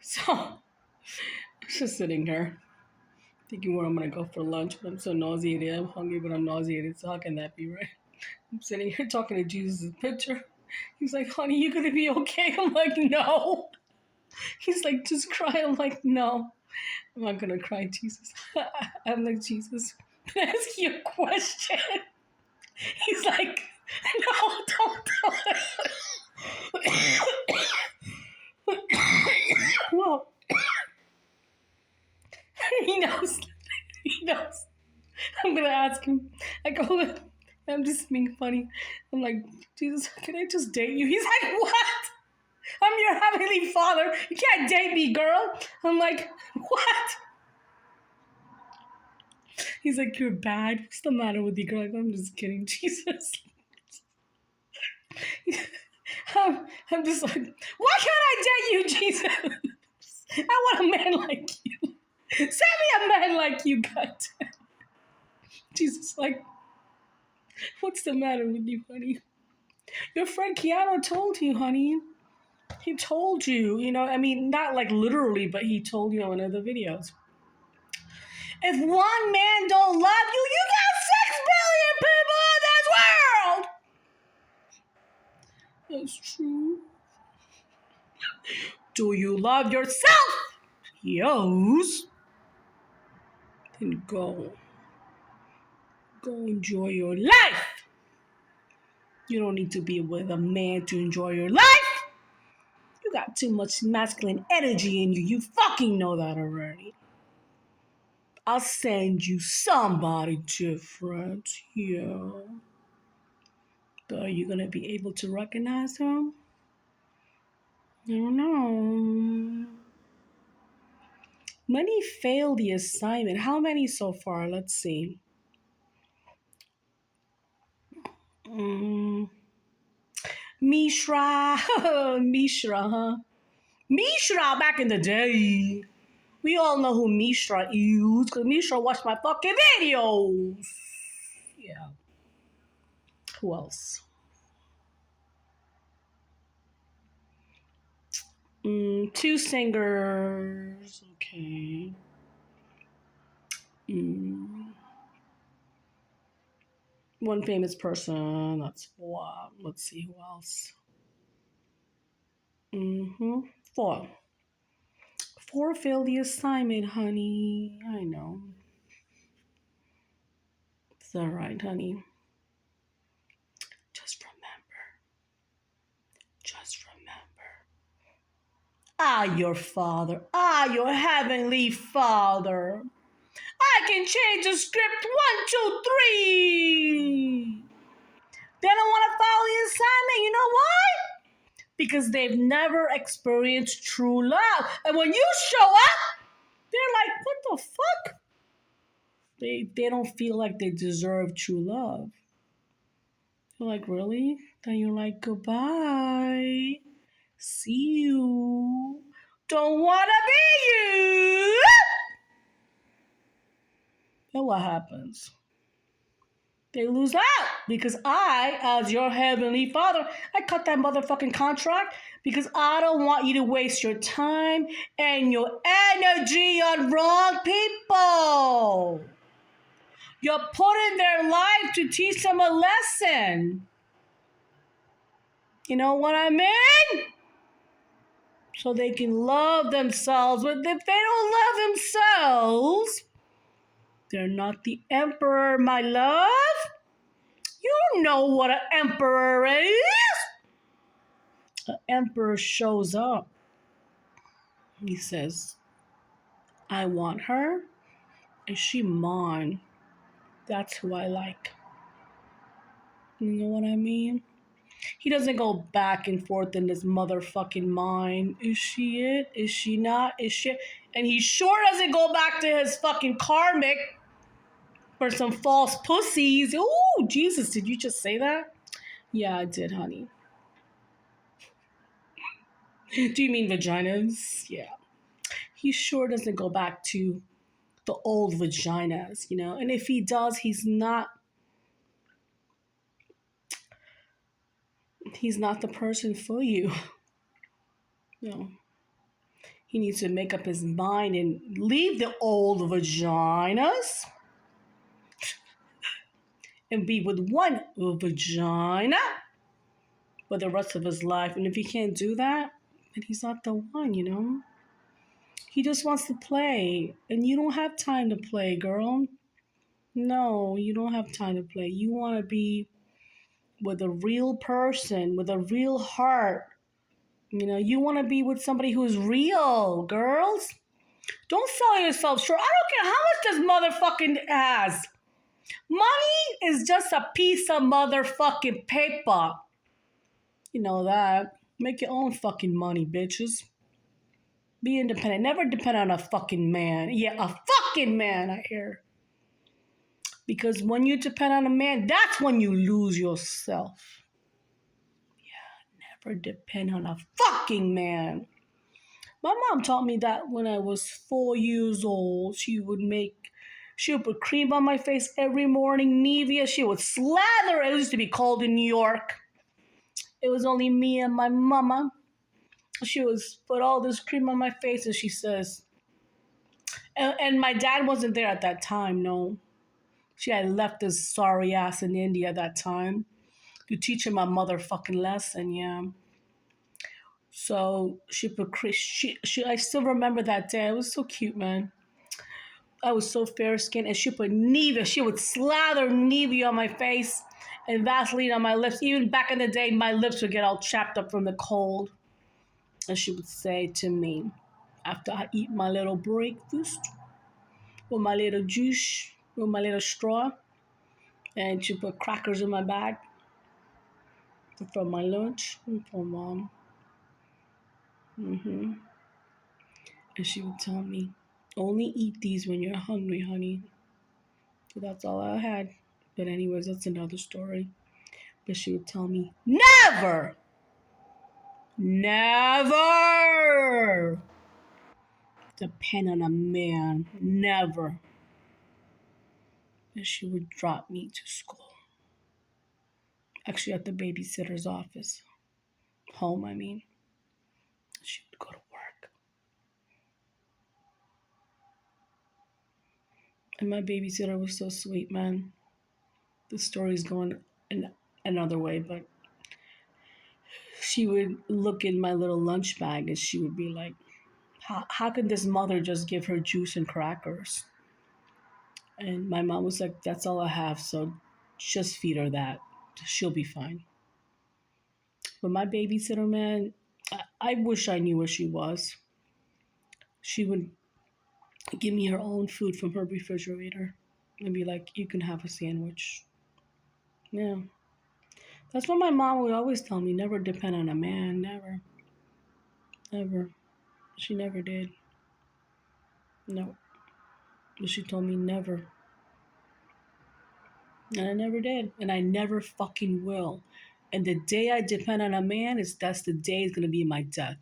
So I'm just sitting here thinking where I'm gonna go for lunch, but I'm so nauseated. I'm hungry, but I'm nauseated. So how can that be right? I'm sitting here talking to Jesus' picture. He's like, honey, you gonna be okay? I'm like, no. He's like, just cry. I'm like, no. I'm not gonna cry, Jesus. I'm like, Jesus, can I ask you a question? He's like, no, don't. Well, he knows. He knows. I'm gonna ask him. I go, I'm just being funny. I'm like, Jesus, can I just date you? He's like, what? I'm your heavenly father. You can't date me, girl. I'm like, what? He's like, you're bad. What's the matter with you, girl? I'm just kidding, Jesus. I'm just like, why can't I date you, Jesus? I want a man like you. Send me a man like you, God. Jesus, like, what's the matter with you, honey? Your friend Keanu told you, honey. He told you, I mean, not like literally, but he told you in other videos. If one man don't love you, you got 6 billion people in this world. That's true. Do you love yourself? Yes. Then go. Go enjoy your life. You don't need to be with a man to enjoy your life. You got too much masculine energy in you. You fucking know that already. I'll send you somebody different. Yeah. But are you gonna be able to recognize him? I don't know. Many failed the assignment. How many so far? Let's see. Mm, Mishra. Mishra, huh? Mishra back in the day. We all know who Mishra is because Mishra watched my fucking videos. Yeah. Who else? Two singers. Okay. One famous person. That's four. Let's see who else. Four. Four failed the assignment, honey. I know. It's all right, honey. Just remember. Just remember. Your father. Your heavenly father. I can change the script 1, 2, 3. They don't want to follow the assignment. You know why? Because they've never experienced true love. And when you show up, they're like, what the fuck? They don't feel like they deserve true love. You're like, really? Then you're like, goodbye. See you. Don't want to be you. Then what happens? They lose out because I, as your heavenly father, I cut that motherfucking contract because I don't want you to waste your time and your energy on wrong people. You're putting their life to teach them a lesson. You know what I mean? So they can love themselves. But if they don't love themselves, they're not the emperor, my love. You know what an emperor is. An emperor shows up. He says, I want her. Is she mine? That's who I like. You know what I mean? He doesn't go back and forth in his motherfucking mind. Is she it? Is she not? Is she? And he sure doesn't go back to his fucking karmic for some false pussies. Ooh, Jesus, did you just say that? Yeah, I did, honey. Do you mean vaginas? Yeah. He sure doesn't go back to the old vaginas, And if he does, he's not the person for you. No. He needs to make up his mind and leave the old vaginas and be with one vagina for the rest of his life. And if he can't do that, then he's not the one, you know? He just wants to play. And you don't have time to play, girl. No, you don't have time to play. You want to be with a real person, with a real heart. You know, you want to be with somebody who's real, girls. Don't sell yourself short. I don't care how much this motherfucking has. Money is just a piece of motherfucking paper. You know that. Make your own fucking money, bitches. Be independent. Never depend on a fucking man. Yeah, a fucking man, I hear. Because when you depend on a man, that's when you lose yourself. Yeah, never depend on a fucking man. My mom taught me that when I was 4 years old. She would put cream on my face every morning, Nivea. She would slather. It used to be cold in New York. It was only me and my mama. She would put all this cream on my face, and she says, and my dad wasn't there at that time, no. She had left his sorry ass in India at that time to teach him a motherfucking lesson, yeah. So she put I still remember that day. It was so cute, man. I was so fair skinned, and she put Nivea. She would slather Nivea on my face and Vaseline on my lips. Even back in the day, my lips would get all chapped up from the cold. And she would say to me, after I eat my little breakfast, with my little juice, with my little straw, and she put crackers in my bag from my lunch for mom. And she would tell me, only eat these when you're hungry, honey. So that's all I had. But anyways, that's another story. But she would tell me, never, never depend on a man. Never. And she would drop me to school. Actually, at the babysitter's office. Home, I mean. She would go to work. And my babysitter was so sweet, man. The story's going in another way, but she would look in my little lunch bag and she would be like, how can this mother just give her juice and crackers? And my mom was like, that's all I have, so just feed her that. She'll be fine. But my babysitter, man, I wish I knew where she was. She would give me her own food from her refrigerator and be like, you can have a sandwich. Yeah. That's what my mom would always tell me, never depend on a man, never. Never. She never did. No. But she told me never. And I never did. And I never fucking will. And the day I depend on a man, that's the day it's gonna be my death.